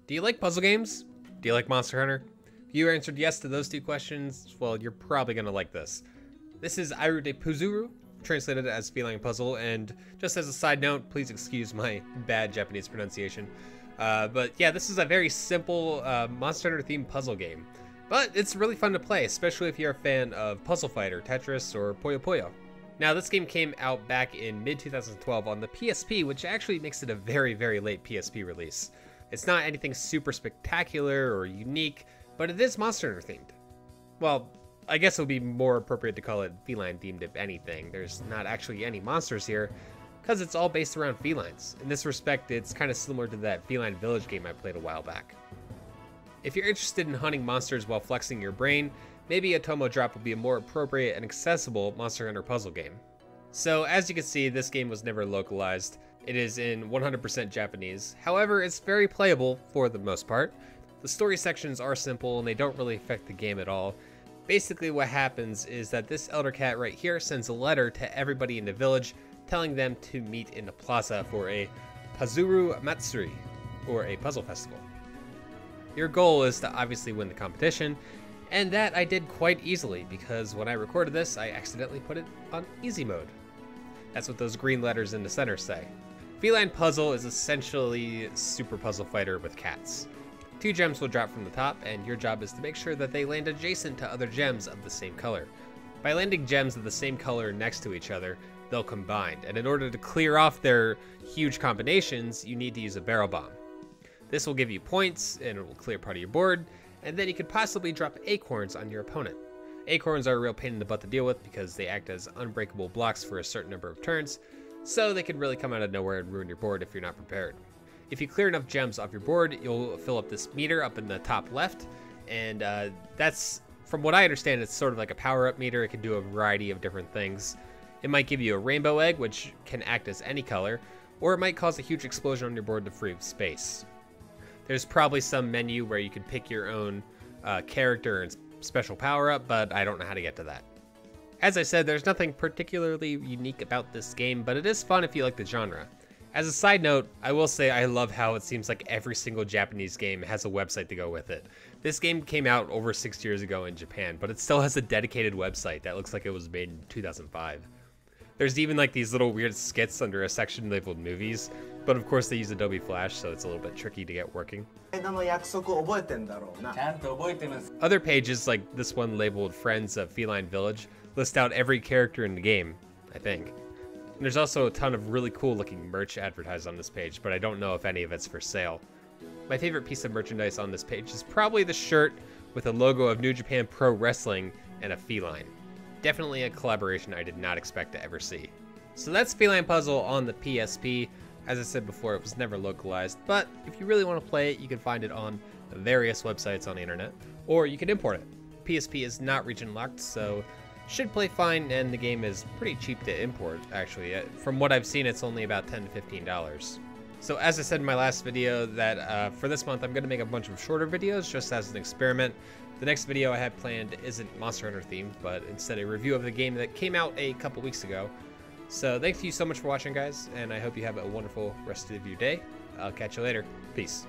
Do you like puzzle games? Do you like Monster Hunter? If you answered yes to those two questions, well, you're probably gonna like this. This is Airu de Puzuru, translated as Felyne Puzzle, and just as a side note, please excuse my bad Japanese pronunciation. But yeah, this is a very simple Monster Hunter themed puzzle game. But it's really fun to play, especially if you're a fan of Puzzle Fighter, Tetris, or Puyo Puyo. Now, this game came out back in mid-2012 on the PSP, which actually makes it a very, very late PSP release. It's not anything super spectacular or unique, but it is Monster Hunter themed. Well, I guess it would be more appropriate to call it feline themed if anything. There's not actually any monsters here, because it's all based around felines. In this respect, it's kind of similar to that Felyne Village game I played a while back. If you're interested in hunting monsters while flexing your brain, maybe a Tomo Drop will be a more appropriate and accessible Monster Hunter puzzle game. So as you can see, this game was never localized. It is in 100% Japanese. However, it's very playable for the most part. The story sections are simple and they don't really affect the game at all. Basically what happens is that this elder cat right here sends a letter to everybody in the village telling them to meet in the plaza for a Puzuru Matsuri, or a puzzle festival. Your goal is to obviously win the competition, and that I did quite easily because when I recorded this, I accidentally put it on easy mode. That's what those green letters in the center say. Felyne Puzzle is essentially Super Puzzle Fighter with cats. 2 gems will drop from the top, and your job is to make sure that they land adjacent to other gems of the same color. By landing gems of the same color next to each other, they'll combine, and in order to clear off their huge combinations, you need to use a barrel bomb. This will give you points, and it will clear part of your board, and then you could possibly drop acorns on your opponent. Acorns are a real pain in the butt to deal with because they act as unbreakable blocks for a certain number of turns, so they can really come out of nowhere and ruin your board if you're not prepared. If you clear enough gems off your board, you'll fill up this meter up in the top left, and that's, from what I understand, it's sort of like a power-up meter. It can do a variety of different things. It might give you a rainbow egg, which can act as any color, or it might cause a huge explosion on your board to free up space. There's probably some menu where you can pick your own character and special power-up, but I don't know how to get to that. As I said, there's nothing particularly unique about this game, but it is fun if you like the genre. As a side note, I will say I love how it seems like every single Japanese game has a website to go with it. This game came out over 6 years ago in Japan, but it still has a dedicated website that looks like it was made in 2005. There's even like these little weird skits under a section labeled movies, but of course they use Adobe Flash, so it's a little bit tricky to get working. Other pages, like this one labeled Friends of Felyne Village, list out every character in the game, I think. And there's also a ton of really cool looking merch advertised on this page, but I don't know if any of it's for sale. My favorite piece of merchandise on this page is probably the shirt with a logo of New Japan Pro Wrestling and a feline. Definitely a collaboration I did not expect to ever see. So that's Felyne Puzzle on the PSP. As I said before, it was never localized, but if you really want to play it, you can find it on various websites on the internet, or you can import it. PSP is not region locked, so should play fine, and the game is pretty cheap to import, actually. From what I've seen, it's only about $10 to $15. So as I said in my last video, that for this month, I'm going to make a bunch of shorter videos just as an experiment. The next video I have planned isn't Monster Hunter themed, but instead a review of the game that came out a couple weeks ago. So thank you so much for watching, guys, and I hope you have a wonderful rest of your day. I'll catch you later. Peace.